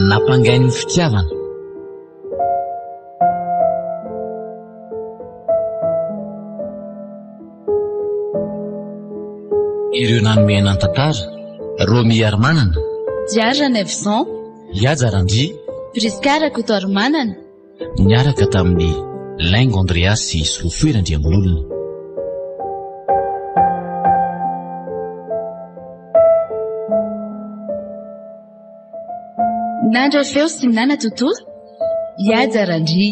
nampangainy fitiavana. Ireo nanomena an-tantara Romy Armanana, Diara Nevzon, Iaja Randry, Priscara Kotoarmanana, niaraka tamin'ny Laingo Andreas sy Sofoirandriamon'olona. Nandra feo sy minana tontolo, Iaja Randry.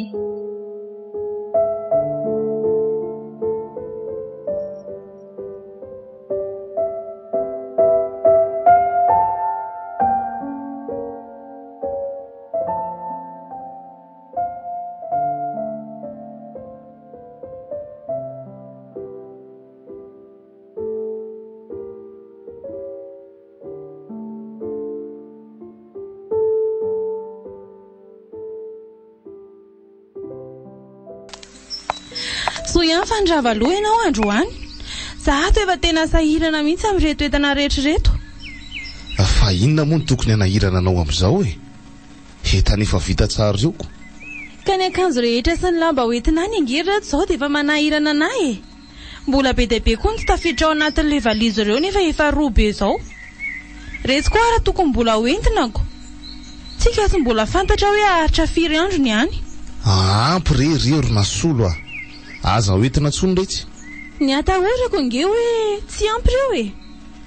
So ihany fandrava-loha ianao androany. Zahato efa tena sahirana mihitsy amin'reto entana rehetrareto. Fa inona moa no tokony hanahirana anao amin'izao e? Entana efa vita tsara ioko. Ka ny akanjo rehetra sy ny lamba hoentina any angery zao dia efa manahirana anahy e. Mbola be dia be koa ny tafiditra ao anatin'ilay valizy ireo nefa efa roa be izao. Resy koa raha tokony mbola hoentinako. Tsika sy mbola fantatra hoe aharitra firy andro ny any. Ampy rerero na solo a. Aza hoentina tsony retsy. Ny atahorako nge hoe tsy ampy ireo e.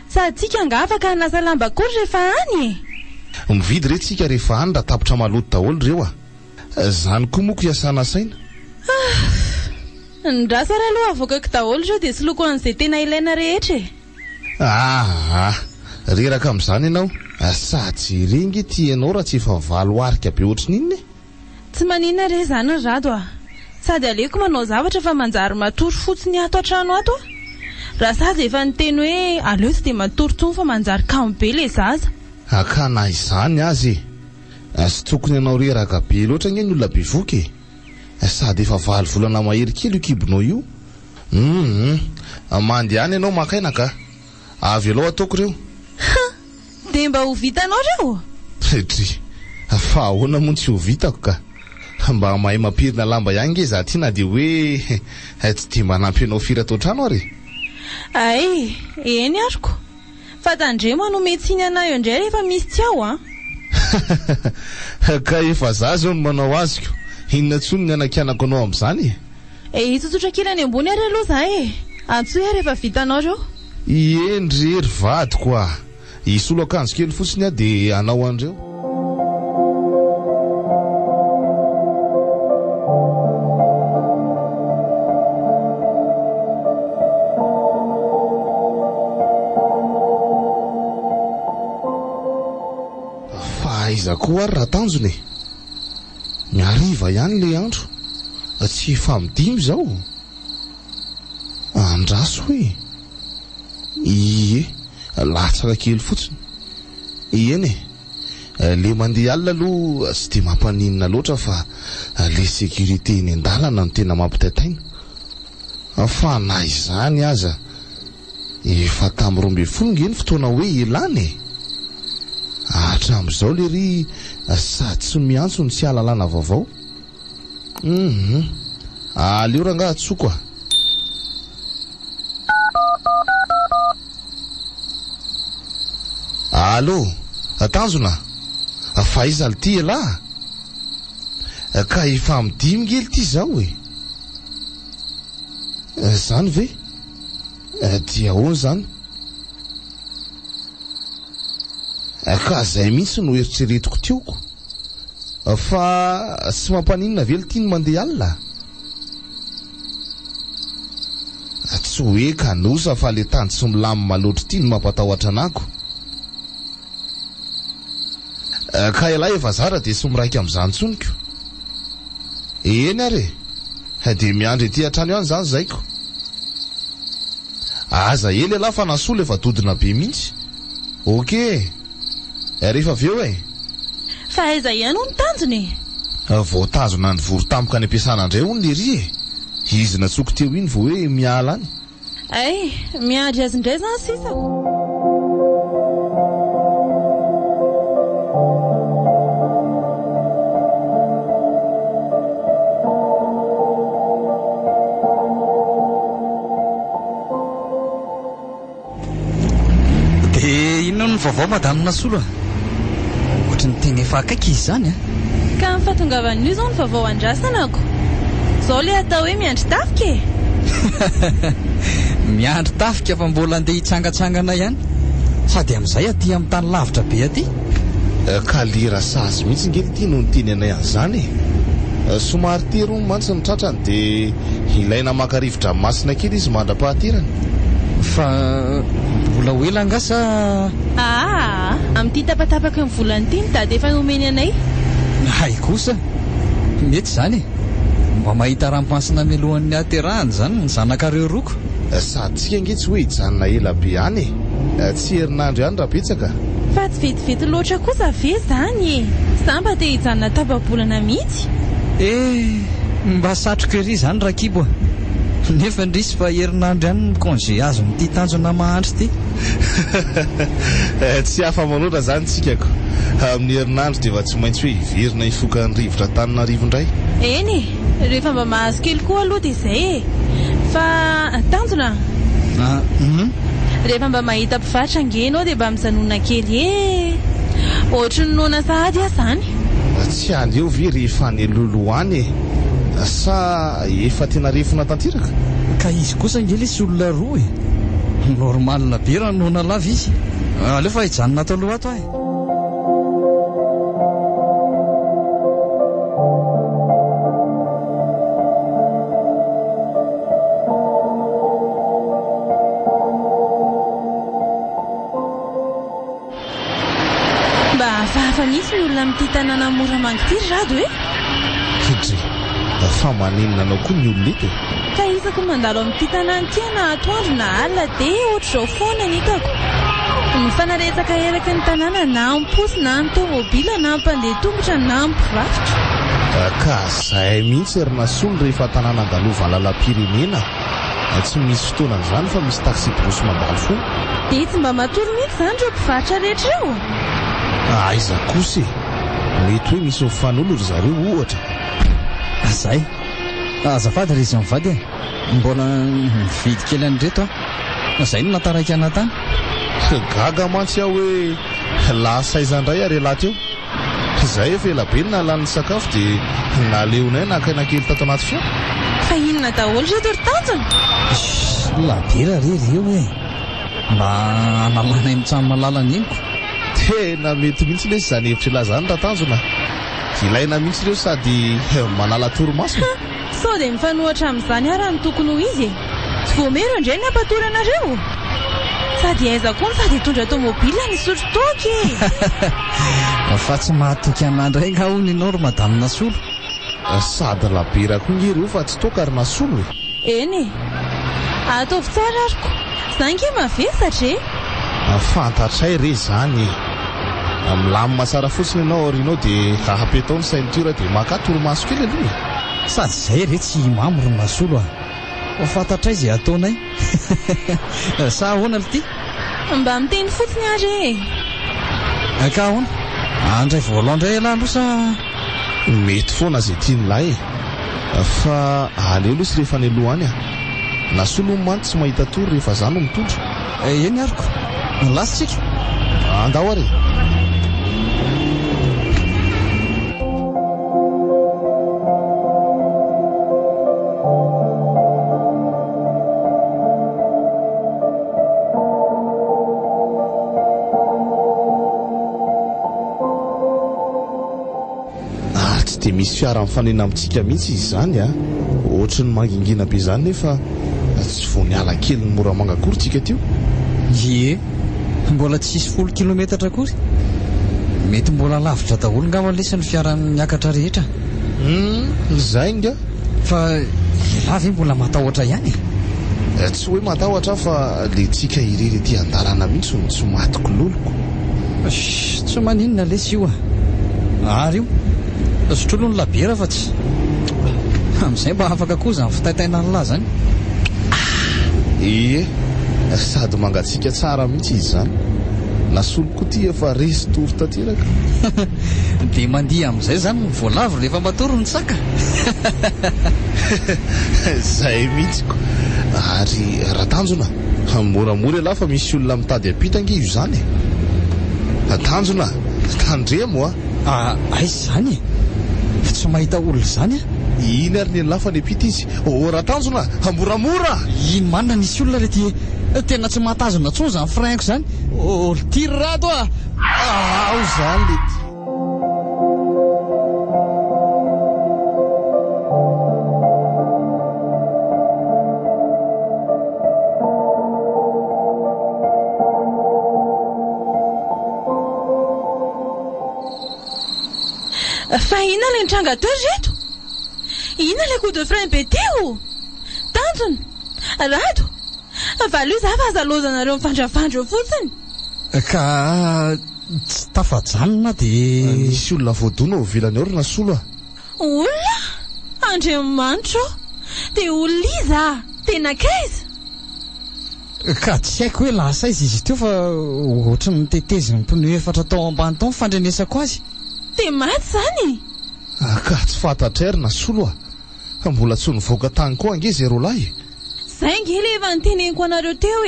Sady tsika nga afaka hanasa lamba kory rehefa any e. Mividy re tsika rehefa any raha tapitra maloto daholo reo a. Zany koa moa ko hiasana saina. Ndrasa raha aloha avokako daholo ireo dia sy loko an'izay tena ilaina rehetra e. Reraka amin'izany ianao. Sady rengy ty ianao raha tsy efa valo arika be ohatrin'inona e. Tsy maninona re zany ny rado a. Sady aleko manao zavatra fa manjary matory fotsiny ato an-trano ato a. Raha sady efa niteny hoe aleo tsy dia matory tsony fa manjary kamo be le zaza. Ka na izany azy e. Sy tokony ianao reraka be loatra nge ny olona be voky e. Sady efa valo volana mahery kely io kibonao io. Mandehany ianao makaina ka. Avy aloha ataoko reo. Dia mba ho vitanao reo? Fa ahoana moa tsy ho vitako ka. Mba mahay mampirina lamba ihany nge za ty na dia hoe tsy dia manampy anao firy atao trano ary. Ay, eny ariko. Fa tandremo hanome tsiny anahy eo indray rehefa misy tsy ao a. Ka efa za zao no manao azoko. Inona tsony ny anakianako anao amin'izany e? Itsotsotra kely any ambony ary aloha za e. Antsoe rehefa vitanao reo. Endrery vady koa. Isolo akanjo kely fotsiny a dia anao andreo. Aiza koa ary raha tanjony. Miariva ihany le andro. Tsy efa midimy zao. Andraso hoe. Ie, latsaka kely fotsiny. Eny e. Le mandeha alina aloha sy dia mampaninina loatra fa le sécurité eny an-dalana no tena mampitaitaina. Fa na izany aza. Efa tamin'ny 12 nge ny fotoana hoe elany e. Hatramin'izao le ry sady tsy miantso ny tsy alalana vaovao. Aleo ranga atsoko a. Allo, atanjona. Fa iza ty ela. Ka efa midimy ngely ty zao e. Zany ve? Dia ahoana zany? Ka zay mihitsy no eritreretiko tioko. Fa sy mampaninona vely tiany mandeha alina. Tsy hoe kanosa fa le tany tsy milamy maloatra ty no mampatahotra anako. Ka ela efa zara dia sy miraika amin'izany tsoniko. Eny ary dia miandry ety an-trano ihany zany zaiko. Aza ely ela fa nasolo efa dodina be mihitsy. Ok. Rehefa avy eo e. Fa aiza ihany ho ny tanjony? Voatazona ny voro-tampoka any ampiasana indray hono le ry e. Izy natsoko teo iny vao hoe miala any. Ay, miandry azy indray zany sisako. Vao madamina solo ohatry ny teny efa akaiky izy zany ka mifatongavan'io zao ny vaovao andrasanako zao le atao hoe miandry tafika miandry tafika fa mbola andeha hitsangatsangana ihany sady amin'izay aty amin'ny tany lavitra be aty ka lera sazy mihitsy ngely ity no nyteny anay an'izany somary tery mantsy ny tratrany dia ilaina maka-rivotra masina kely izy mandra-pahaterany fa mbola ho ela angasa amin'ity tapatapaka ny volany ity ny dady efa nomeny anay hay kosa mety zany mba mahita raha-masina melohan'ny aterahany zany ny zanakareo roko sady tsika nge tsy hoe hijanona ela be any tsy herinandro ihany raha betsaka fa tsy vetivety loatra kosa ve zany samba te hijanona tapabolana mihitsy mba satroka ery zany rakibo nefa ndrisy fa herinandro ihany ny congé azo nyty tanjona mahandro ty tsy hafa manoatra zany tsikako amin'ny herinandro dia efa tsy maintsy hoe hiverina hifoka ny rivotra Tananarivo indray eny rehefa mba mahazo kely koa aloha dia izay fa tanjona rehefa mba mahita mpivarotra angenao dia mba mijanona kely ohatry ny nona sahady aho zany tsy aleo ve rehefa ny loloany sa efa tena refona tanteraka ka izy kosa ngely izy olona roa normalna be raha nona lava izy aleo fa hijanona atao aloha ato mba hafahafa nisy ny olona amin'ity tanàna mora mangitiry rado kidry fa maninona anao koa ny olona ito ka isako mandalo amin'ity tanàna ity na atoandro na alina dia ohatr'izao foana ny hitako mifanaretsaka eraky ny tanàna na amposy na ny tomobila na mpandeha tongotra na mpivarotra ka zahay mihitsy erinasolo rehefa tanàna andalova lalam-pirenena tsy misy fotoanan'izany fa misy taxi brosy mandalo foana dia tsy mba matory mihitsy zany reo mpivarotra rehetra eo aiza kosa mety hoe misy mifanolo ry zareo ohatra zay azafady ry izy mivady mbola mividy kely an'reto zay no nataraiky anatany gaga mantsy aho hoe lasaizandray ary laha teo izay efa ela be nalan'ny sakafo dia naleonay nakaina kely tato anaty fiara fa inona daholo reto ry tanjona labera rery eo mba analanay mitsamina lalana iniko tena mety mihitsy lesy zany hevitra ilahy zany raha tanjona ilaina mihitsy ireo sady manala toromasina sao dia mifanohatra amin'izany araha ny tokony ho izy tsy voamero indray ny ampatory anareo sady aiza koa ny sady hitondra tomobila ny sotrotoky fa tsy mahatoky anandray ka hony ianao ry madamina solo sady labera koa ngereo fa tsy toka ry nasolo eny ataovy tsara ariko zange mavesatra fantatray re zany milamina tsara fotsiny ianao arinao dia ahapetao ny ceinture dia maka toromaso kely aloha sady zay re tsy mamo ry masolo fantatray izay ataonay sa ahoana ly ty mba miteny fotsiny ary ka ahoana andray voalao ndray aloha sa mety foana zay tiany lahy fa aleo aloha sy rehefa ny aloha any nasolo manty tsy mahita tory rehefa zany mitondro eny ariko lasitsika andao ary tsy dia misy fiara mifanena amintsika mihitsy izy zany ohatry ny mangingina be zany nefa tsy vo niala kely ny mora mangakory tsika teo mbola tsisy 10 kilometatra kory mety mbola lavitra daholo ngava lesany fiara miakatra rehetra zay nga fa lavy mbola matahotra ihany tsy hoe matahotra fa le tsika irery ty andalana mihitsy ny tsy matiko loloko tsy maninona lesy io ary io sotrolo ny labera fa tsy amin'izay mba afaka koa zany fitaitaina ny lahy zany sady mangatsika tsara mihitsy izy zany nasolo koa ty efa resy tory tanteraka dia mandiha amin'izay zany ny voalavo rehefa matory ny tsaka zay mihitsiko ary raha tanjona moramora lahy fa misy olona mitady apita nge io zany Tanjona tandremo Ay zany fa tsy mahita olona zany iny ary ny lafa ny apita izy ora Tanjona moramora ino manina nisy olona rety tena tsy mahatazona tsony zany freinko zany tirrato ao zany lety fa ina le nitranga teo reto ina le coup de frein be teo Tanjona Rado valo io za fa azalozanareo mifandrafandro fotsiny ka tsy tafajanona dia nisy olona voadona vilany orona solo olona Andriamanitro dia olona iza tena kaiza ka tsy haiko hoe lasa izy teo fa ohatra ny teteziny pneu efatra tao ambany tao fandrenesako azy dia maty zany ka tsy fantatrerina solo mbola tsy nivoaka tany koa ange zay rolahy zay ngely efa niteneniko anareo teo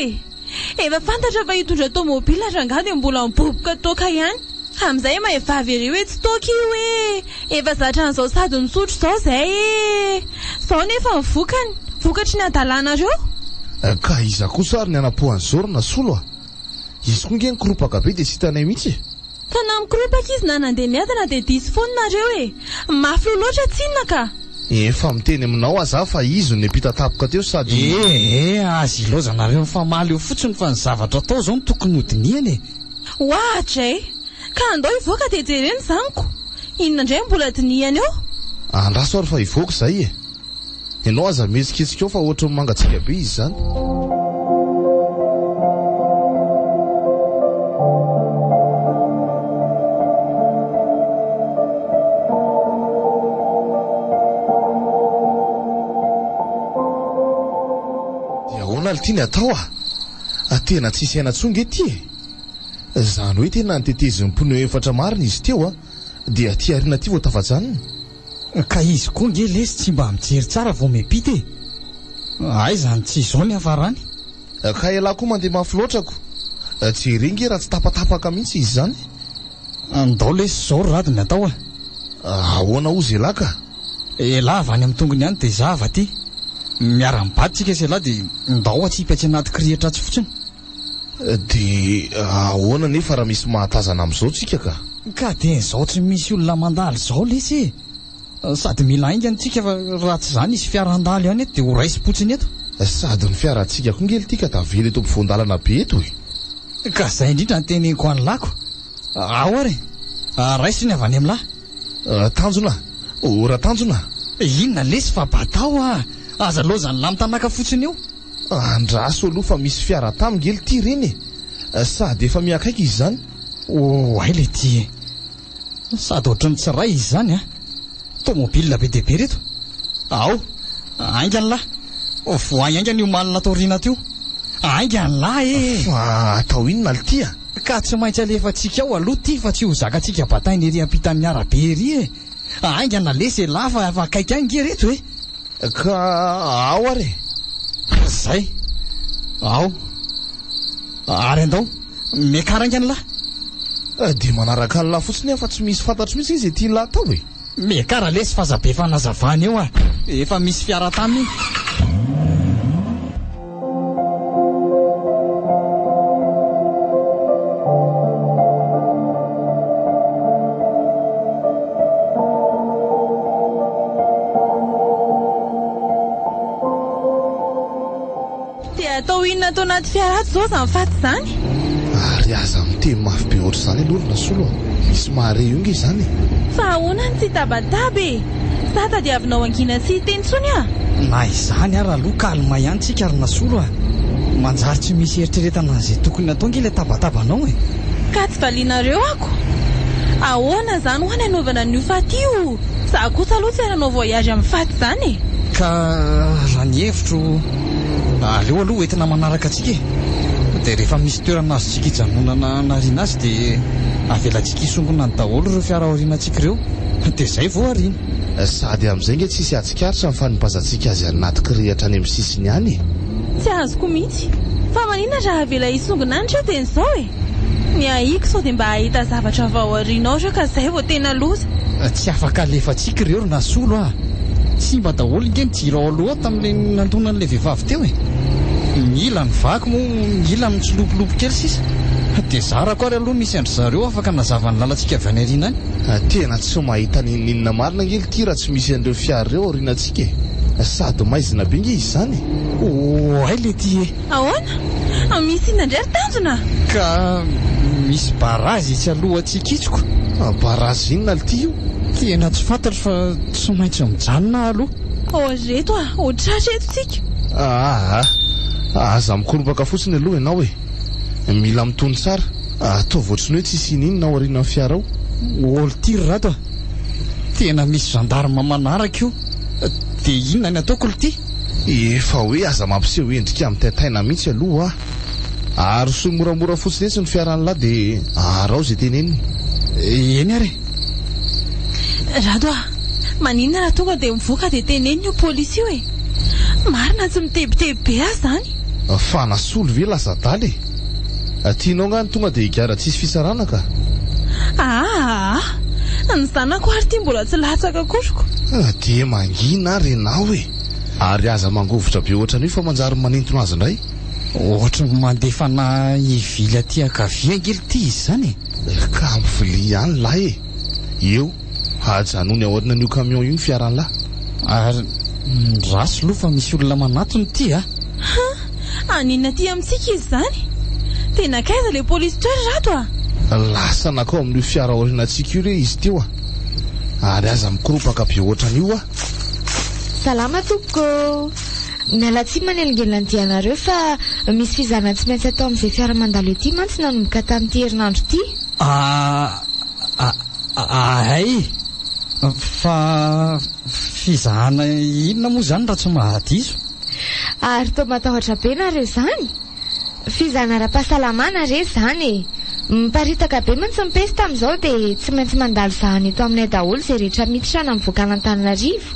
efa fantatra fa hitondra tomobila tranga dia mbola miboboka toka ihany amin'izay mahevavy ere hoe tsy toka io efa zatran'izao sady misotro izao zay zao nefa mivokany vokatry ny adalanareo ka iza kosa ary ny anapohan'ny zorona solo izy koa nge nikoropaka be dia tsy hitanay mihitsy ka na mikoropaka izy na nandeha miadana dia disy foana nareo mafy loatra tsinona ka efa miteny aminao aza fa izy ny apita tapoka teo sady azy ilozanareo mifamaly eo fotsiny fa ny zavatra atao zao ny tokony hodiniany ohatray ka andao hivoaka dia jereny zaniko inona indray mbola diniany eo andraso ary fa hivoaka zay ianao aza mihetsiketsiky eo fa ohatra ny mangatsika be izy zany tiany atao tena tsy isaina tsonge ty zany hoe tena niteteziny pneu efatra marina izy teo dia ty arina ty vao tafajanona ka izy koa nge lesy tsy mba mijery tsara vao miapita ay zany tsy izao ny hafarany ka ela koa mandeha mafy loatrako jerenge raha tsy tapatapaka mihitsy izy zany andao lesy zao rady ny atao ahoana ozy ela ka ela avy any amin'ny tongony ihany dia zava ty miara-mibaditsika sy elahy dia ndao atsipatsy anaty kirihitra tsy fotsiny dia ahoana nefa raha misy mahatazana amin'izao tsika ka dia izao tsy misy olona mandaly izao lesy sady mila aingany tsika fa raha tsy izany isy fiara-ndaly ihany eto dia ho raisy potsiny eto sady ny fiarantsika koa ngely tika tavela eto ampovoan-dalana be eto ka izay indrindra nyteneniko any lako ao ary raisiny avy any amin'lahy Tanjona ora Tanjona inona lesy fa batao aza lozany lahy mitanaka fotsiny eo andraso aloha fa misy fiara tamingely ty reny sady efa miakaiky izy zany ay le ty sady ohatrany tsy ray izy zany tomobile be dehibe reto ao aingany lahy voay aingany io malina taorina teo aingany lahy fa atao inona le ty ka tsy maintsy alefatsika ao aloha ty fa tsy ho zakatsika batainy ery ampitan'ny arabe ery aingana lesy lafa fa akaiky any nge reto ka ao ary zay ao ary andao mekarangy any lahy dia manaraka ny lahy fotsiny fa tsy misy fantatro mihitsy izy ety lahy tao mekara lesy fa zabe fanazavany eo efa misy fiara taminy atao inona tao anaty fiarato zao zany faty zany ary aza miteny mafy be ohatr' izany alorona solo misy mahare io nge zany fa ahoana ny tsy tabataba sata dia avinao angina sy hiteny tsony na izany ary aloha kalma ihany tsika ary nasolo manjary tsy misy eritreretana an'izay tokony atao nge le tabatabanao ka tsy valianareo ako ahoana zany ho any anaovana n'io faty io za kosa aloha tsy aranao voyage amin'ny faty zany ka raha ny hevitro aleo aloha entina manaraka atsika dia rehefa misy toerana azotsika hijanonana narina azy dia avelantsika hisongona ny daholo ireo fiarahorinantsika ireo dia izay vao arina sady amin'izay nge tsisy atsikaritra mifanibazantsika azy anaty kirihatra any amin'ny sisiny any tsy azoko mihitsy fa maninona raha avela hisongona any treo dia n'izao Ny aiko sao dia mba ahita zavatra vaoarinao reo ka izay vao tena loza. Tsy afaka alefatsika ireo na solo ah. Tsy mba daholo ingeny jirao aloha tamin'ilay nandona an'ilay vehivavy teo e. Mila ny vaky moa, mila mitsilopolopo kely sisa. Dia zara koa ry aloha misy andro zareo afaka nazavany lalantsika avy any aoriana any. Tena tsy mahita ninina marina ngely ty raha tsy misy an'ireo fiara ireo aorianantsika e. Sady maizina be nge izy zany. Ay le ty e. Ahoana? Misy inandray ry tanjona? Ka misy barazy itsy aloha tsikitsiko. Barazy inona le ty io? Tena tsy fantatro fa tsy maintsy mijanona aloha. Reto ohatratra eto tsika. Aza mikoropaka fotsiny aloha ianao e. Mila mitony tsara. Ataovy ohatriny hoe tsisy inona ao aorian'ny fiara ao. Olo tiry rato. Tena misy gendarme manaraka io. Dia inona ny ataoko ty? Efa hoe aza mampiseho endrika amin'ny taitaina mihitsy aloha ary so moramora fotsiny etsy ny fiaran'lahy dia arao izay teneniny. Eny ary. Rato maninona raha tonga dia mivoaka dia teneniny io polisy io e. Marina tsy mitebiteby be azy zany. Fanasolo ve lazadaly e. Tianao nga ny tonga dia higara tsisy fisarana ka. Ny zanako ary ty mbola tsy latsaka kotroko. Dia mangina ary ianao e. Ary aza mangovitra be ohatran'io fa manjary manintona azy indray. Ohatra mandefa na ivily aty ankavia ngely ty izy zany e. Ka mivily ihany lahy e. Eo hajanony aorina n'io camion io ny fiaran'lahy. Ary rasy loha fa misy olona manatony ty a. Aninona ty amintsika izy zany? Tena kaiza le polisy toery rato a. Lasa nakao amin'io fiara aorianantsika io re izy teo a. Ary aza mikoropaka be ohatran'io a. Salama tompoko. Miala tsiny manelingelina ny dianareo fa misy fizana tsy maintsy atao amin'izay fiara mandalo ety mantsy nanomboka tamin'ity herinandro ity. Ay. Fa fizahana inona moa zany raha tsy mahadiso? Ary toa matahotra be nareo zany. Fizahana ara-pahasalamana re zany e. Miparitaka be mantsy mipesy tamin'izao dia tsy maintsy mandalo zahany eto aminay daholo izay rehetra miditra na mivokana Antananarivo.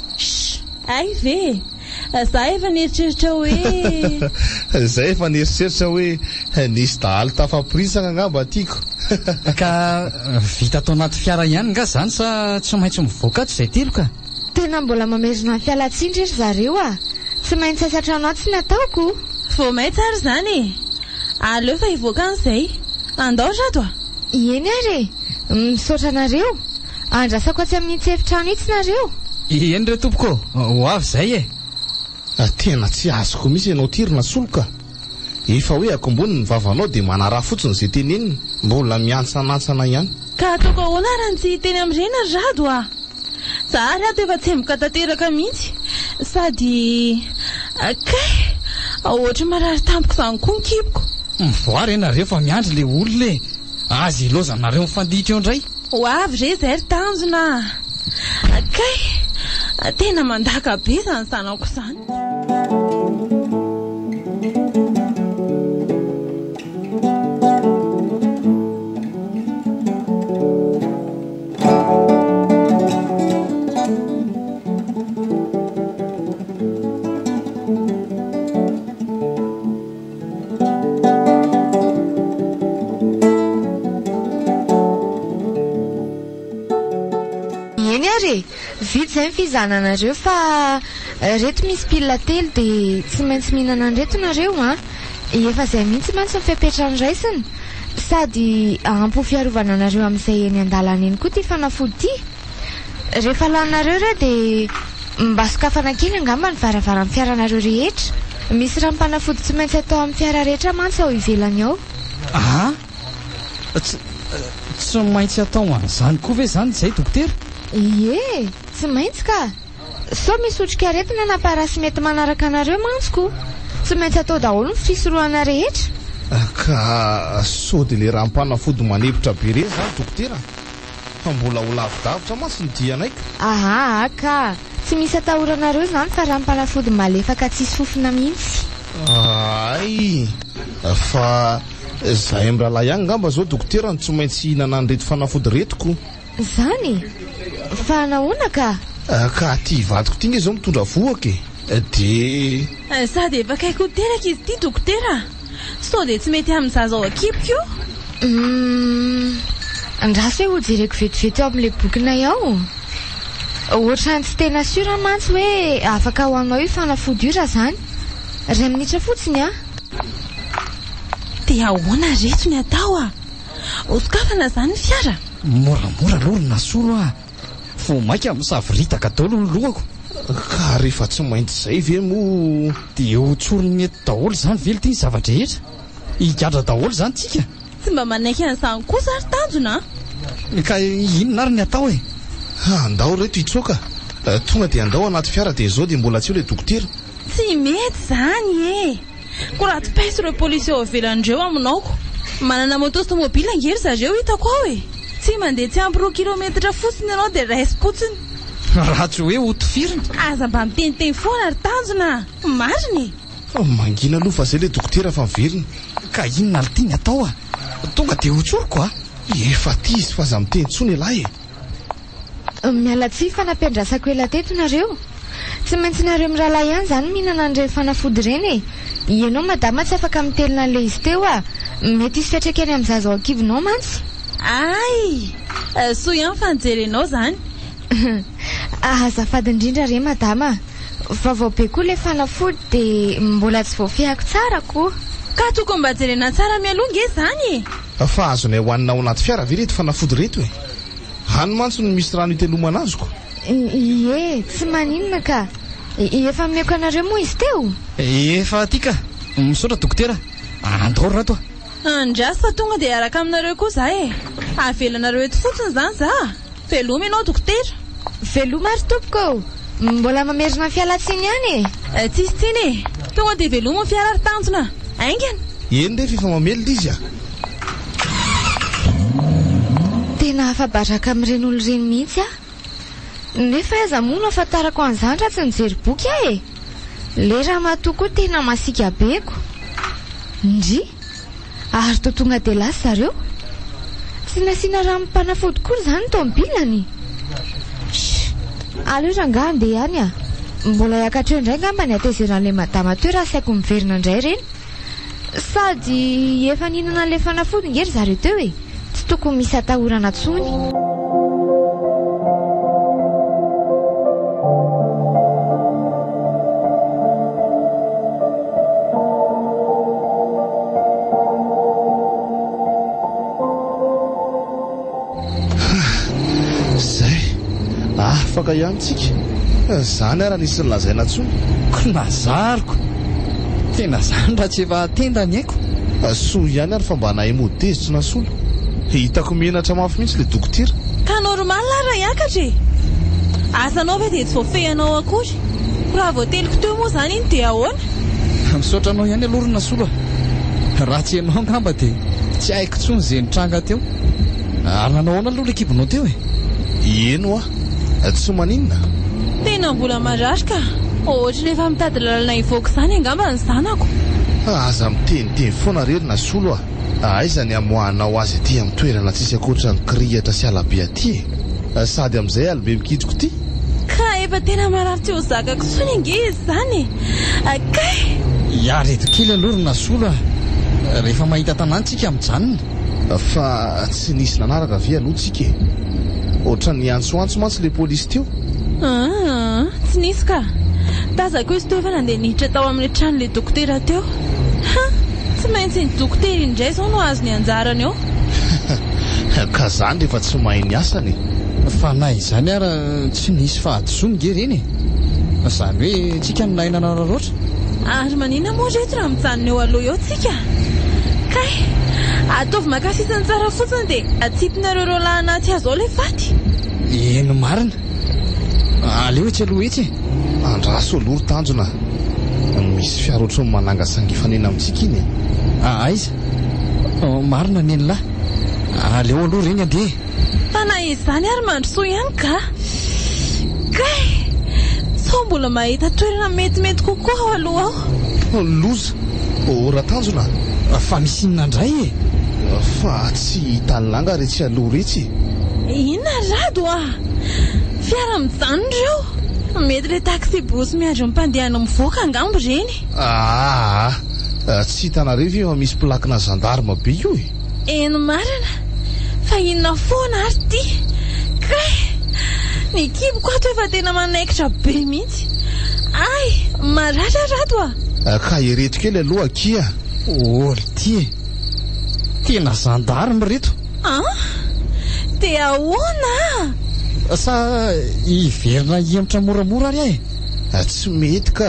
Ay ve, za efa nieritreritra hoe Zay efa nieritreritra hoe nisy dahalo tafaporisana angamba tiako. Ka vita tao anaty fiara ihany nga zany sa tsy maintsy mivoaka ato izay teloka? Tena mbola mamerina ny fialatsiny ry zareo a. Tsy maintsy asatrano ato sy nataoko. vao may tsara zany. Aleo fa hivoaka an'izay. Andao rato a? Eny ary misaotra nareo. Andrasako atsy amin'ny tseftrano itsy nareo. Eny re tompoko, ho avy zay e. Tena tsy azoko misy ianao tirina soloka. Efa hoe akombony ny vavanao dia manara fotsiny izay teneniny. Mbola miantsanantsana ihany. Ka ataoko ahoana raha tsy teny amin'ireny rado a. Zary ato efa tsemboka tanteraka mihitsy. Sady kay ohatra marary tampoko izany koa ny kiboko. Mivoary ianareo fa miandry le olona e. Azy iloza nareo mifanditra eo indray. Ho avy re zay ry tanjona. Kay tena mandaka be izany zanako izany. Vita izay ny fizananareo fa reto misy pilina telo dia tsy maintsy mihinana an'ireto nareo a. Efa izay mihitsy mantsy ny fepetrany raisiny. Sady ampy fiarovana anareo amin'izay eny an-dalana eny koa ty fanafody ty. Rehefa lanareo re dia mba sokafana kely angamba ny varavaran'ny fiaranareo rehetra. Misy ranom-panafody tsy maintsy atao amin'ny fiara rehetra mantsy ao ivelany ao. Tsy maintsy atao an'izany koa ve zany izay dokotera? Ie, tsy maintsy ka. So misy otrika aretina na parasy mety manaraka anareo mantsiko. Tsy maintsy atao daholo ny fisorohana rehetra. Ka so dia le ranom-panafody manevitra be re zany dokotera. Mbola ho lavidavitra mantsy ny dianaika. Ka tsy misy atahoranareo zany fa ranom-panafody malefaka tsisy fofona mihitsy. Ay, fa zahay amin'ny rahalahy ihany ngamba zao dokotera tsy maintsy hihinana an'ireto fanafody retiko. Zany? Fa nahoana ka? Ka ty vadiko ty nge zao mitondra voaka e. Sady efa kaiky ho teraka izy ty dokotera. Sao dia tsy mety amin'ny zaza ao akipiko io. Andraso hoe hojereko vetivety eo amin'ilay bokinay ao. Ohatrany tsy tena sura mantsy hoe afaka ho anao io fanafody io raha zany. 2 minitra fotsiny a. Dia ahoana reto ny atao a? Osokafana zany ny fiara. Moramora lorona solo a. Fo maika misaviritaka daholo ny lohako. Ka rehefa tsy mainty izay ve mo dia hotsorony eto daholo zany vely ity ny zavatra rehetra. Higadra daholo zany tsika. Tsy mba manaiky an'izany kosa ary tanjona. Ka inona ary ny atao e? Andao reto hitsoaka. Tonga dia andao anaty fiara dia izao dia mbola tsy eo ilay dokotera. Tsy mety zany e. Ko raha topaiso ireo polisy eo avelan'ireo aminaoko. Manana moto automobile angery zareo hitako ao e. Tsy mandeha tsy ampy 2 kilometatra fotsiny ianao dia raisy-potsiny. Raha tsy hoe hotifirina. Aza mba miteniteny foana ary tanjona. Mariny. Mangina aloha fa izay ilay dokotera fa miverina. Ka inona ary tiany atao a? Tonga dia hotsoroko a. Efa ty izy fa aza miteny tsony lahy e. Miala tsy fanampiandrasako ela teto nareo. Tsy maintsy nareo mirahalahy ihany zany mihinana an'ireny fanafody ireny e. Ianao madama tsy afaka mitelina an'ilay izy teo a. Mety hisy fiatraikany amin'ny zaza ao ankivinao mantsy. Ay, soa ihany fanjerenao zany. Azafady indrindra re madama. Vaovao be koa ilay fanafody dia mbola tsy voafehako tsara koa. Ka tokony mba jerena tsara mialonga e zany e. Fa azonay hoanina ao anaty fiara ve reto fanafody reto e. Hany mantsy no misy rano itelomana azoko. Ie, tsy maninona ka. Efa meko anareo moa izy teo. Efa tika. Misaotra dokotera. Andao rato. Andraso fa tonga dia araka aminareo koa za e. Avelanareo eto fotsiny zany za. Veloma ianao dokotera. Veloma ary tompoko. Mbola mamerina fialatsiny ihany e. Tsisy tsiny e. Tonga dia veloma fiara ary tanjona. Aingana. Eny rehefa efa mamelona izy a. Tena afabaraka amin'ireny olo ireny mihitsy a. Nefa aiza moa no afantarako an'izany raha tsy nijery boky aho e. Le raha matoa koa tena masika beko. Ndry ary to tonga dia lasa zareo. Tsy nasiana rano mpanafody kory zany tomobilany. Aleo rangaha andeha ihany a. Mbola hiakatra eo indray ngamba ny atezeran'ilay madama teo raha saiko miverina indray ireny. Sady efa nihinana an'ilay fanafody ngery zareo teo e. Tsy tokony misy atahorana tsony. Afaka ihany tsika. Zany ara nisy nilazaina tsony. Nazariko. Tena zany raha tsy efa tenda ny haiko. Soa ihany ary fa mba nahay modezitra na solo. Hitako mihenatra mafy mihitsy le dokotera. Ka normal raha hiakatra e. Asanao ve dia tsy voafehanao akory. Raha voateliko teo moa zany iny dia ahoana. Misaotra anao ihany alorona solo. Raha tsy ianao ngamba dia tsy haiko tsony izay nitranga teo. Ary nanao ahoana aloha lekibonao teo e. Eno tsy maninona. Tena mbola mararika. Ohatra rehefa mitady lalana hivoaka izany angamba ny zanako. Aza miteniteny foana rery na solo aiza ny amoahanao azy aty amin'ny toerana tsisy akoatra ny kirihatra sy alabe aty e. Sady amin'izay alibe mikitoko ty. Ka efa tena marary tsy ho zakako sony nge izy zany e. Kay Iareto kely alorona solo rehefa mahita tanàntsika mijanona. Fa tsy nisy nanaraka ve aloha tsika e. Ohatra ny antsoantso mantsy le polisy teo. Tsy nisy ka. Tazako izy teo efa nandeha nihitra tao amin'ny trano le dokotera teo. Tsy maintsy ny dokotera indray zao no azo ny anjarany eo. Ka zany rehefa tsy mahay ny asany. Fa na izany ara tsy nisy fahadisony nge reny e. Zany hoe tsika no nahinana raroatra. Ary manina moa reto raha mijanona eo aloha eo tsika. Kay ataovy makafisany tsara fotsiny dia atsipinareo reo lahy anaty azo ao le faty. Eno marina. Aleo etsy aloha etsy. Andraso aloha tanjona. Misy fiara ohatran'ny manangasangifanena amintsika iny. Aiza. Marina neny lahy. Aleo aloha reny andeha. Tana izany ary mandrosoa ihany ka. Kay sao mbola mahita toerana metimety kokoa ao aloha ao. Loza. Ora tanjona. Fa misy inona indray e. Fa tsy hitanilanga retsy aloha retsy. Inona rado fiara mijanona ireo. Mety le taxi bus miandro mipandehana mivoaka angambo reny. Tsy hitanareo ve fa misy plakina gendarme be io e. eny marina fa inona foana ary ty kay ny kiboko ato efa tena manaikitra be mihitsy ay marararato ka ireto kely aloha kia oly ty tena gendarme reto te ahoana sa iverina hiemotra moramora ary tsy mety ka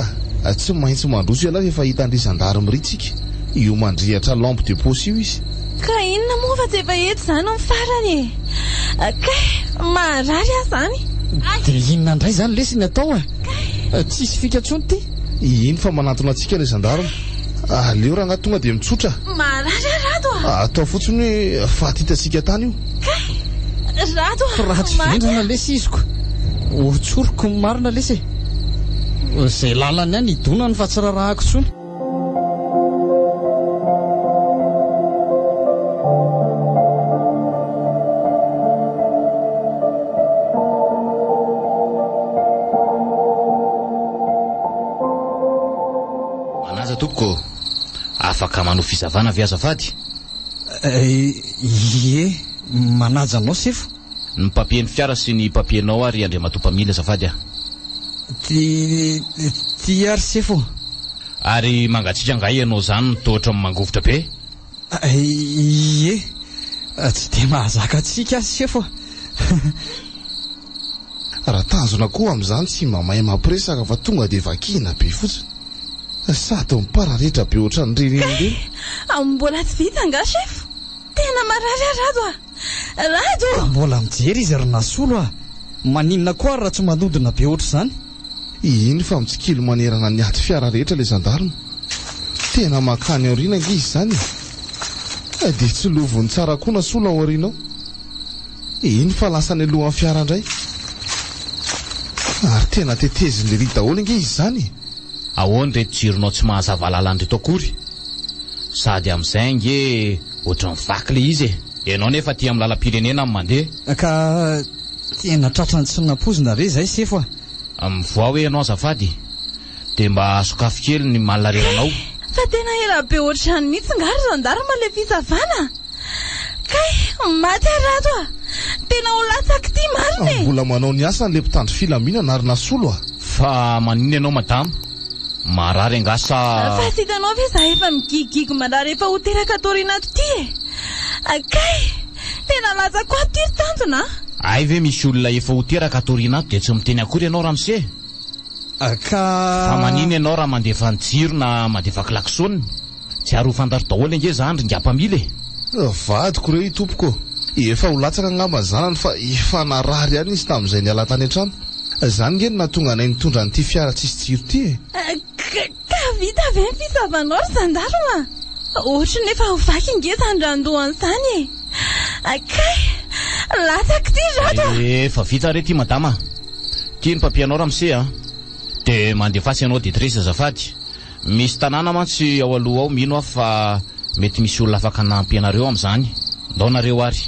tsy maintsy mandroso ala efa hita andry gendarme ritsika io mandrihatra lampe de poche io izy ka inona moa fa tsy efa eto zany amin'ny farany kay marary aho zany dia inona indray zany lesiny atao tsisy fikatsony ty iny fa manantona antsika ilay gendarme aleo raha anaty tonga dia mitsotra marary arato atao fotsiny hoe fahatitatsika tany io rato raha tsy vendrana lesy iziko otsoroko ny marina lesy zay lalany any idonany fa tsy rarahako tsony manaza tokoko afaka manao fizavana avy azafady ie manaja anao sefo ny papier ny fiara sy ny papiernao ary andriamatompamily azafady ty ary sefo ary mangatsika ngay ianao zany nitohatra amin'ny mangovotra be ie tsy dia mahazaka atsika azy sefo raha tanjona koa amin'izany tsy mamay mampiresaka fa tonga dia vakina be fotsiny sady mipararehetra be ohatran'ny renireny mbola tsy vita nga sefo tena marary arato rato mbola mijery izy ary nasolo maninona koa raha tsy manodina be oatra zany iny fa mitsikilo manerana ny aty fiara rehetra ilay gendarme tena makany aoriana nga izy zany dia tsy lovony tsara koa nasolo ao aorianao iny fa lasany alohan'ny fiara indray ary tena teteziny ry daholo nga izy zany ahoany reto jironao tsy mahazava lalany reto akory sady amin'izay nge ohatran'ny vaky le izy ianao nefa ty amin'ny lalam-pirenena amin'ny mandeha ka tena tratrany tsy nampozina re zay sefo mivoa hoe ianao azafady dia mba sokafo kely ny malareranao fa tena ela be ohatrany mihitsy ngary gendarme le fizavana kay maty arato tena ho latsaky ty marina mbola manao ny asa n'le mpitandro filaminana ary nasolo fa manina ianao madama marary angasa fa sy hitanao ve za efa migigigy marary efa ho teraka taorinato ty kay tena latsako ato ty tanjona ay ve misy olona efa ho teraka taorinato dia tsy miteny akory ianao raha mise fa manina ianao raha mandefa ny jiro na mandefa klaksona tsy ary ho fantaro daholo ange za andry ngapamily vadiko re tompoko efa ho latsaka angamba zanany fa efa narary any izy tamin'izay niala tany an-trano zany nge natonga anay nitondra n'ity fiara tsisy jiro ty ka vita ve ny fisavanao ry gendarme ohatra nefa ho vaky nge zandrandohany zany kay latsaky ty rato efa vita re ty madama ty ny papianao raha mise dia mandefasy ianao detresse azafady misy tanàna mantsy ao aloha ao mino aho fa mety misy olona afaka nampy anareo amin'izany ndao nareo ary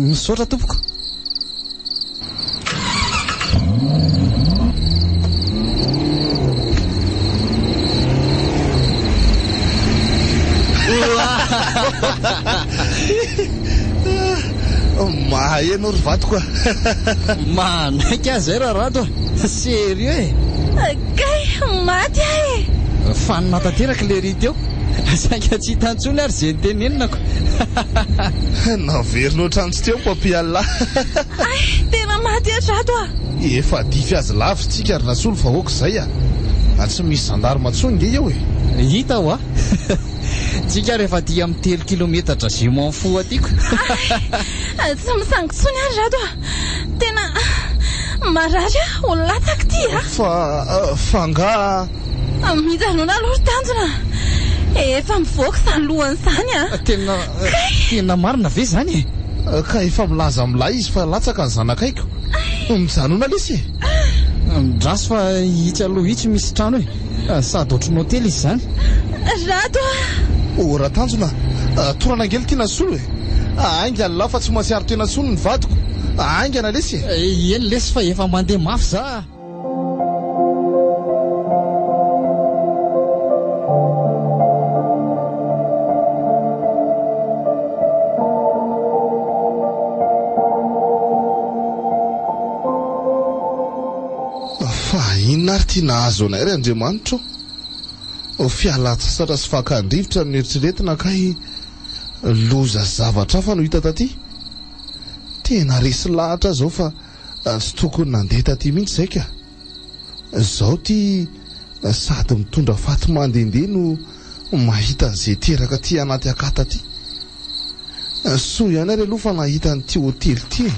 misaotra tompoko mahay anao ry vadiko manaiky azy zay raha rato sérieux kay maty fa natateraka le ry teo sainga tsy hitantsony ary zay nytenenonako naverina ohatrantsy teo papialla tena maty atrato efa dify azy lavy tsika ary nasolo fa hoaka zay tsy misy gendarme atsony nge eo hita ho tsika rehefa ty amin'ny 3 kilometatra jument fo atyko tsy misangotsony ary rato tena marary ho latsaky ty fa nga mijanona aloha tanjona efa mivoaka zany lohany zany tena marina ve zany ka efa milaza milay izy fa latsaka ny zanakaiko mijanona lesy midraso fa hitsy aloha hitsy misy trano sady ohatrany hotely izy zany rato raha tanjona torana angely tia nasolo aingana lahy fa tsy masiaro tena solo ny vadiko aingana lesy eny lesy fa efa mandeha mafy za inona ary tia nahazo anay ry Andriamanitra fialatsasatra sy fakandrivotra ny eritreretina kay loza zavatra fa no hita taty tena resy lahatra zao fa sy tokony nandeha taty mihitsy zay ka zao ty sady mitondra faty mandehandeha no mahita an'izay teraka ty anaty akata ty soa ihany ary aloha fa nahita n'ity hotely ty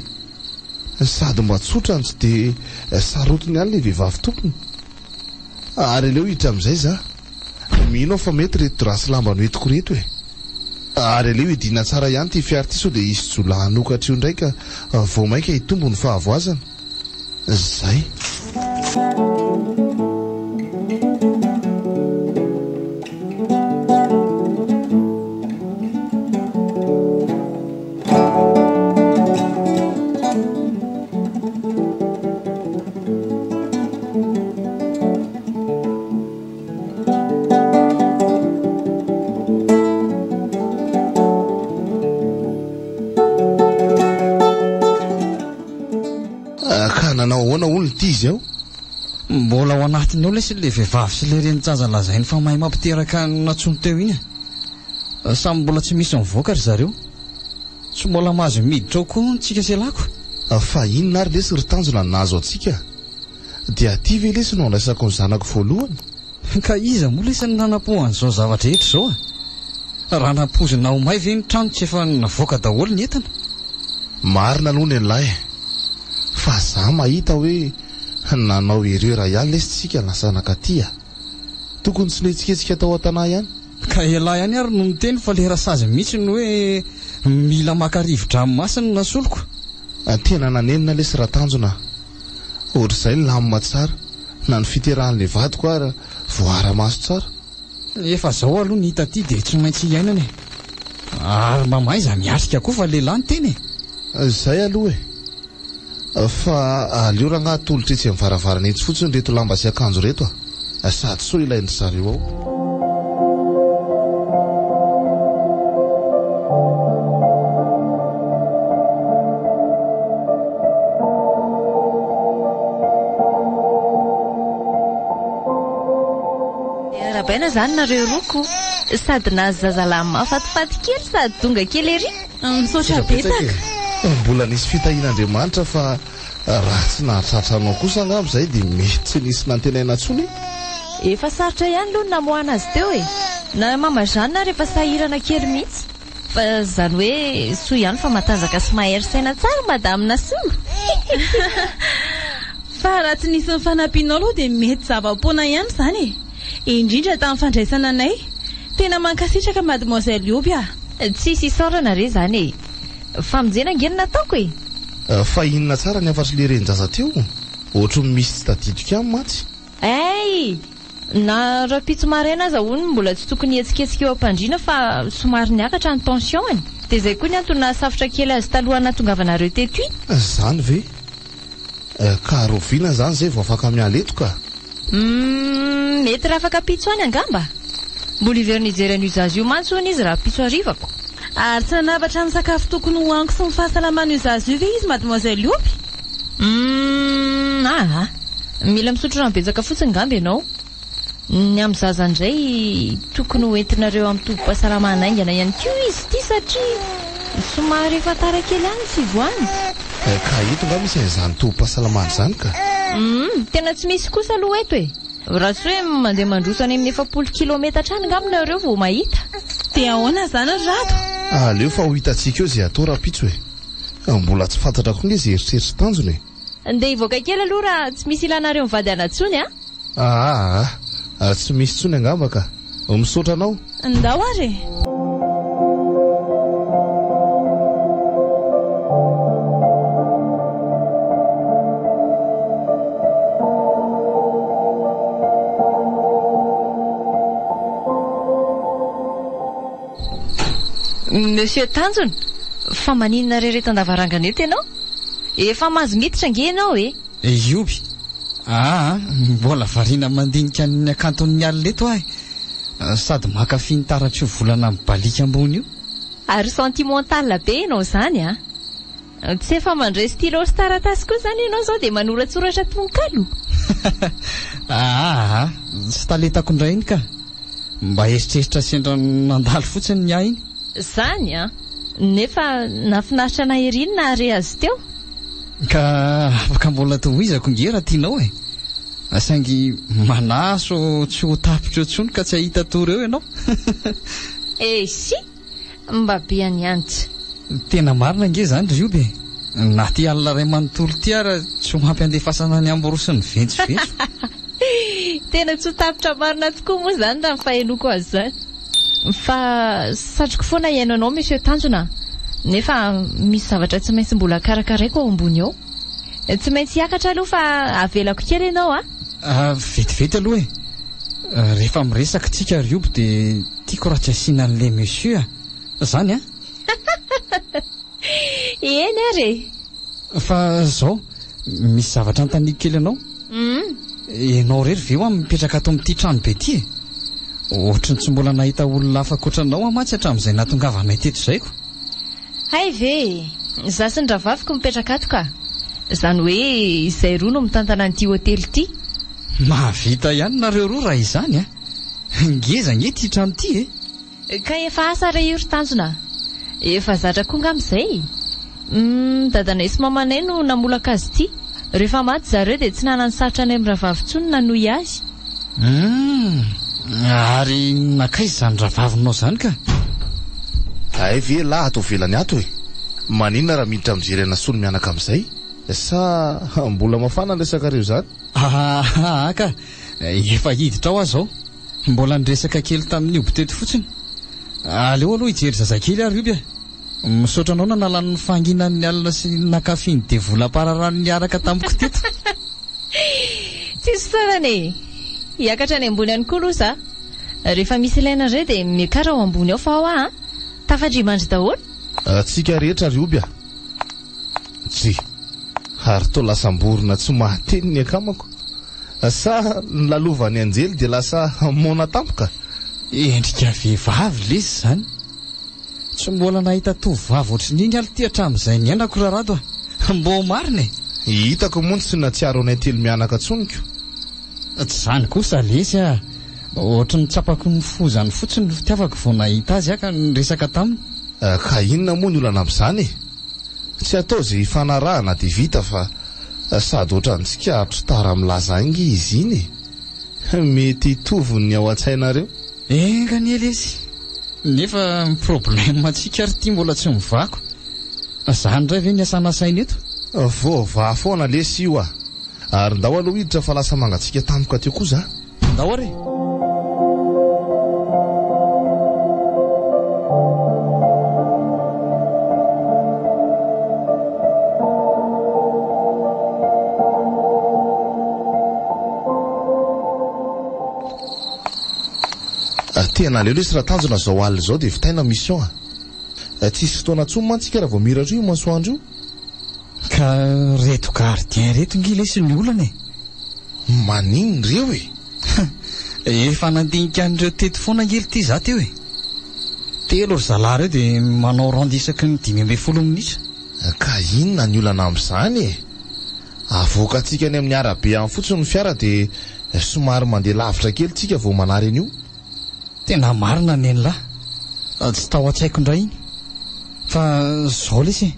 sady mba tsotra ny tsy dia sarotiny ihany le vehivavy tompony ary aleo hiditra amin'izay za mino fa mety reto rasy lamba no entiko reto ary aleo hidina tsara ihany ty fiary ty sao dia isy jola hanokatra io ndraika vao mainka hitombo ny fahavoazana zay mbola ao anatiny ao lesy le vehivavy sy le renitsanja lazainy fa mahay mampiteraka natsony teo iny samy mbola tsy misy mivoaka ry zareo tsy mbola mahazo miditra ao koa tsika selako fa inona ary lesy ry tanjona nazo atsika dia ty ve lesy no andraisako ny zanako voalohany ka iza moa lesy ny nanampohan'izao zavatra etra zao raha nampozina ho may ve ny trano tsy efa navoaka daholo ny entana marina aloha ny an'lay fa za mahita hoe nanao erera ihany lesy tsika nasanaka tya tokony tsy letsiketsika tao an-tanà ihany ka ela ihany ary no miteny fa le rasazy mihitsy ny hoe mila maka-rivotra amin'ny masiny nasoloko tena nanenina lesy raha tanjona ohatr'izay ny lamima tsara na ny fiterahan'le vadiko ary voara-maso tsara efa zao aloha ny hita ty dia tsy maintsy iainany ary mamaiza miarika koa fa lehilahy ny teny zay aloha fa aleo raha nahatolotra etsy amin'ny varavarana etsy fotsiny reto lamba sy akanjo reto sady so ilaindry zareo ao arabaina zany nareo roko sady nazy zazalahy mafatifaty kely sady tonga kely ery misaotra betaka mbola nisy fitahin'Andriamanitra fa raha tsy nahatratra anao kosa angamba zay dia mety tsy nisy nantenaina tsony efa sarotra ihany aloha namohana azy teo na mamazanona rehefa sahirana kely mihitsy fa zany hoe soa ihany fa matanjaka sy mahery saina tsara madame Nasoa fa raha tsy nisy ny fanampianao aloha dia mety zava-poana ihany zany indrindra tamin'ny fandraisana anay tena mankasitraka mademoiselle Ioby tsisy isaorana re zany famonjena angeny nataoko fa inona tsara ny afatry le renjaza teo ohatra misy tsy tadidika amin'ny matsy na rapitso maraina aza hono mbola tsy tokony etsiketsika eo am-pandriana fa somary niakatra ny tensiony dia zay koa ny antony safitra kely azy talohana tongavanareo teto zany ve ka roviana zany zay vao afaka mialeto ka mety raha afaka pitso any angamba mbola ivernizerany uzazy io mantsy hoany izy raha pitso arivako ary tsy nanavatra amin'ny sakafo tokony hoaniko sy ny fahasalamana uzazy io ve izy mademoiselle Ioby mila misotro rano betsaka fotsiny ngamba ianao ny amin'ny zaza indray tokony hoentinareo amin'ny tovi-pahasalamana aingana ihany koa izy ty satria somary efa tara kely any fivoany ka eto nga misy an'izany tovi-pahasalamana zany ka tena tsy misy kosa aloha eto raha tsy hoe mandeha mandroso any amin'ny 900 kilometatra any ngaminareo vao mahita dia ahoana zany rato aleo fa ho hitantsika eo zay atao rapitso mbola tsy fantatra koa izay eritreritry tanjony ndeha hivoaka kely aloha raha tsy misy ilanareo mivady anatsony tsy misy tsony angamba ka misaotra anao ndao ary Monsieur Tanjona fa maninona rereto an-davarangana eto ianao efa mahazo miditra ange ianao Ioby mbola variana mandinika ny akanton'ny alina eto sady makafy ny taratra io volana amin'ny balika ambony io ary sentimental be ianao zany Tsy efa mandray stylo sy taratasy koa zany ianao zao dia manoratsoratra tononkalo. Tsy taletako indray iny ka. Mba eritreritra sendra nandalo fotsiny ny ahy iny. Zany nefa nafinaritra na eriny na are azy teo. Ka afaka mbola tohizako ngera tianao saingy manaso tsy ho tapitra tsony ka tsy ahita tory eo ianao. Si mba be anyanitra. Tena marina nge zany Riobe. Na ty alina ray manontolo ty ara tsy ho hampiandefasana ny amborosy ny ventsoventso. Tena tsy ho tapitra marina tokoa moa zany raha faheloko azy zany. Fa satroko foana iainanao Monsieur Tanjona. Nefa misy zavatra tsy maintsy mbola karakaraiko ao ambony ao. Tsy maintsy hiakatra aloha fa avelako kely ianao vetivety aloha rehefa miresaka tsika Riobe dia tiako raha tsy asiana an'ilay monsieur zany Eny are. Fa zao misy zavatra antaniko kely ianao. Ianao rery ve ho mipetraka ato amin'ity trano be ty ohatrany tsy mbola nahita olona hafa ankoatranao mantsy hatramin'izay nahatongavanay teto izay ko. Hay ve za sy ny ravaviko mipetraka ato ka. Zany hoe izay roa no mitantana an'ity hotely ity. Mahavita ihany nareo roa raha izany ngeza nge ty trano ty Ka efa asa re io Tanjona. Efa zatra koa ngam'izay. Dadanay sy mamanay no namolaka azy ity. Rehefa maty zareo dia tsy nanany sarotra any amin'ny ravavitsony nanohy azy. Ary nakaiza izany ravavinao zany ka? Ay ve lahy atao velany ato maninona raha miditra mijery anasony mianaka amin'izay sa mbola mafana ny resaka reo zany? Ka efa hiditra ao azo mbola niresaka kely tamin'ny oby teto fotsiny. Aleo aloha hijery zazakely ary Riobe. Misaotra anao nanalan'ny fanginan'ny alina sy nakafiny dia vola pararany niaraka tamiko teto. Tsisy sarany hiakatra any ambony any koa losa. Rehefa misy ilaina indray dia miakatra ao ambony ao fa ao tafadrimandry daholo. Tsika rehetra Riobe. Tsy ary to lasa mborona tsy mahateny ny akamako. Sa nilalovany anjely dia lasa mona tampoka. Endrika vehivavy lesy zany. Tsy mbola nahita tovovavy ohatran'iny aly hatramin'izay ny ainako rarado mbo marina hitako moa tsy natsiaro anay telo mianaka tsoniko. Tsy zany kosa lesy ohatran'ny tsapako ny fozany fotsiny fitiavako vao nahita azy ka niresaka taminy. Ka inona moa ny olana amin'izany tsy atao izay fanarahana dia vita fa sady ohatrantsika tara milaza ingy izy iny mety tovony ao an-tsainareo. Engany lesy nefa problème tsika ary ty mbola tsy mivako. Zany ndray ve ny asana saina eto? Vova foana lesy io ary ndao aloha hiditra fa lasa mangatsika tampoka teo koa za. Ndao are. Tena leo lesy raha Tanjona zao alina zao dia vitaina mission tsisy fotoana tsony mantsika raha vao miratra io masoandro io. Ka reto gardien reto ngy lesy ny olana maninona reo efa nandinika an'ireo teto foana ngely ty za teo telo ry zalahy reo dia manao rando isaky ny 5 minitra. Ka inona ny olana amin'izany avoaka tsika ny amin'ny arabe amin'ny fotsiny ny fiara dia somary mandeha lavitra kely tsika vao manary an'io. Tena marina ny lahy tsy tao an-tsaiko indray iny fa zao lesy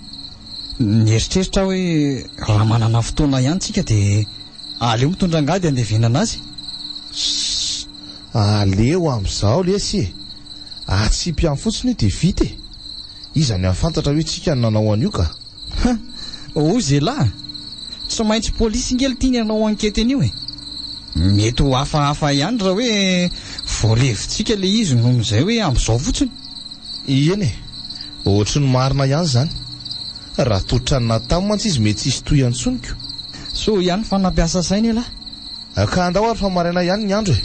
nieritreritra hoe raha manana fotoana ihany tsika dia aleo mitondra angady andevenana azy. Aleo amin'izao lesy atsipy amin'ny fotsiny dia vita izany afantatra hoe tsika nanao an'io ka. Ozy lahy tsy maintsy polisy ngely tia ny anao ankety an'io mety ho hafahafa ihany raha hoe voalevitsika le izy noho izay hoe amin'izao fotsiny. Eny ohatry ny marina ihany zany raha totrany natamo mantsy izy mety tsisy toy antsoniko. So ihany fa nampiasa saina lahy. Ka andao ary fa maraina ihany ny andro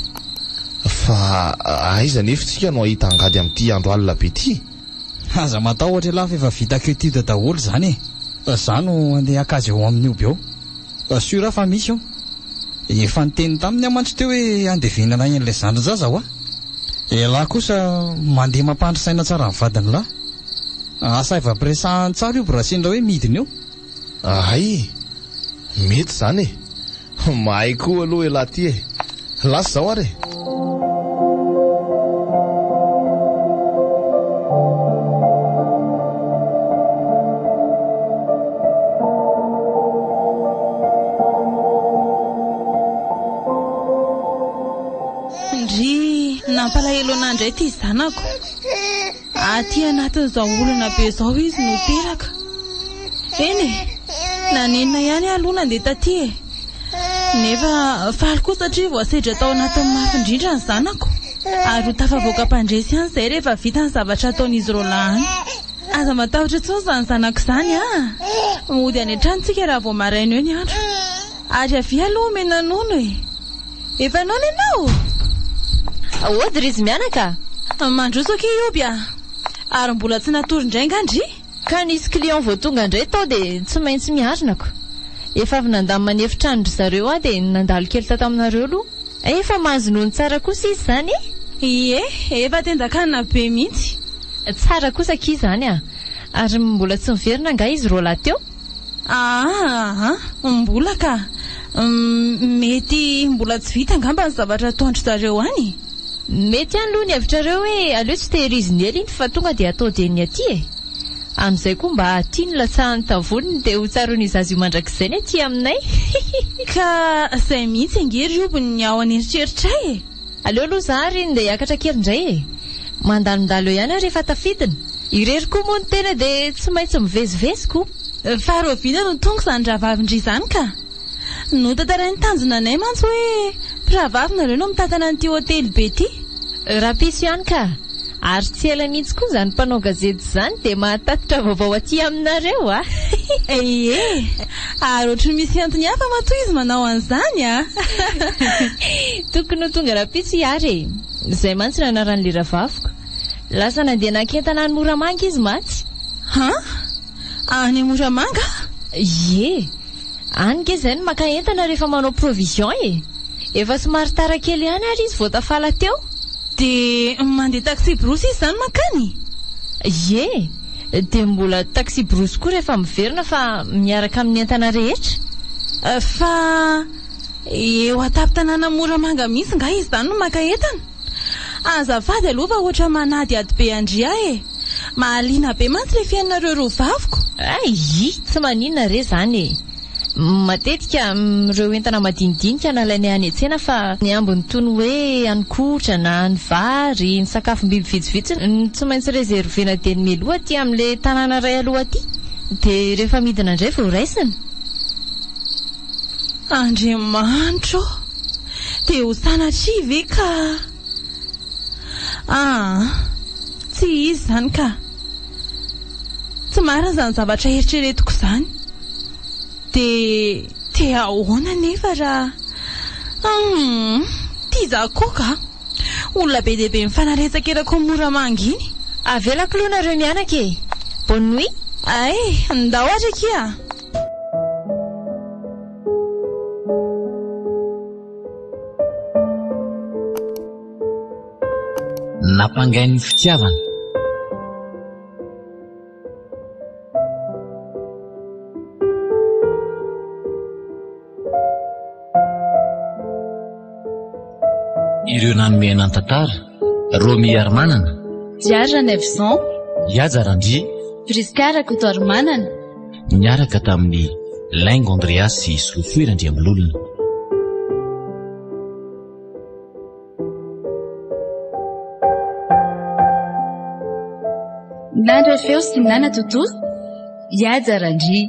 fa aiza nefa tsika no ahita angady amin'ity andro alina be ty. Aza matao ohatra lahy fa efa vitako etude daholo zany za no andeha akazy eo amin'ny oby ao. Sura fa misy ao efa niteny taminy amantsy teo hoe andevenana an'ilay zandry zaza lahy kosa mandeha mampandry saina tsara ny vadiny lahy. asa efa-presan tsara io brasendra hoe midiny eo. Ay, mety zany e. Mahay koa aloha elahy ty e. Lasa zao ary. Ndry nampalahelo an'andray ty zanako. Aty anatin'izao olana be zao izy no teraka. Eny e, nanenina ihany aloha nandeha taty e. Nefa faly koa satria voasedra tao anatin'ny mafy indrindra ny zanako. Ary ho tafavoaka mpandresy ihany izay rehefa vita ny zavatra ataon'izy roalahany. Aza matahotra tsony izany zanako izany a. Mody any an-tranontsika raha vao maraina eo ny andro. Ary avy aloha omena nono e. Efa nono ianao? Ahoa izy mianaka? Mandroso aky iobia. Ary mbola tsy natory indray ngandry? Ka nisy client vao tonga indray tao dia tsy maintsy miarinako. Efa avy nandamy manefitrandry zareo aho dia nandalo kely tato aminareo aloha. Efa mahazonoany tsara kosa izy zany e? Ie, efa tendakanina be mihitsy. Tsara kosa ki zany a. Ary mbola tsy miverina nga izy roalahy teo? Mbola ka. Mety mbola tsy vita ngamba ny zavatra ataondry zareo any. Mety ihany aloha ny hevitrareo hoe aleo tsy tehiriziny ely iny fa tonga dia atao deny aty e. Amin'izay koa mba tiany latsahan'ny tavoniny dia ho tsaron'izy azy io mandrakizay ny aty aminay. Ka izay mihitsy angery iobony ny ao an'eritreritra e. Aleo aloha zary ndeha hiakatra kely indray e. Mandalondalo ihany aho rehefa tafidina. Irery koa moa ny tena dia tsy maintsy miveziveziko. Fa ro vida no tonga izany rahavavindry izany ka. No tantarain'ny tanjona anay mantsy hoe mpirahavavy nareo no mitantana an'ity hotely be ty. Raha piso ihany ka. Ary tsy ela mihitsy koa zany mpanao gazety zany dia mahatatitra vaovao aty aminareo a. Ie, ary ohatry misy antony hafa matoa izy manao an'izany a. Tokony ho tonga raha piso iary e. Izay mantsy nanaran'le rahavaviko. Lasa nandeha nakentana ny Moramanga izy matsy. Any Moramanga? Ie. Any ke zay no maka entana rehefa manao provision e. Efa somary tara kely ihany ary izy vao tafala teo. Dia mandeha taxi brosy izy zany makany? Ie. Dia mbola taxi brosy koa rehefa miverina fa miaraka amin'ny entana rehetra. Fa eo atapy-tanàna Moramanga mihitsy nga izy zany no maka entana. Azafady aloha fa ohatra manady ady be andria e. Mahaliana be mantsy le fiainareo roavaviko. Tsy maninona re zany e. Matetika ireo entana madinidinika nalainy any an-tsena fa ny ambiny tony hoe hanin-kotrana, ny vary, ny sakafom-biby vitsivitsy tsy maintsy rezervena deny meloha aty amin'ile tanàna ray aloha aty. Dia rehefa midina indray vao raisina. Andriamanitro, dia ho sanatria ve ka? Tsy izy zany ka. Tsy marina zany zavatra eritreretiko zany. Dia ahoana nefa raha tia zako ka. Olona be dia be mifanaretsaka erako Moramanga iny. Avelako aloha nareo mianaka e. Bonne nuit. Ndao aza kia. Nampangain'ny fitiavana. Ireo nanomena an-tantara Romy Armanana, Diara Neveson, Yaja Randry, Priskara Kotoarmanana, niaraka tamin'ny Laingo Andreas sy Sofoy Randriamalolona. Nandra feo sy nana totoa, Yaja Randry.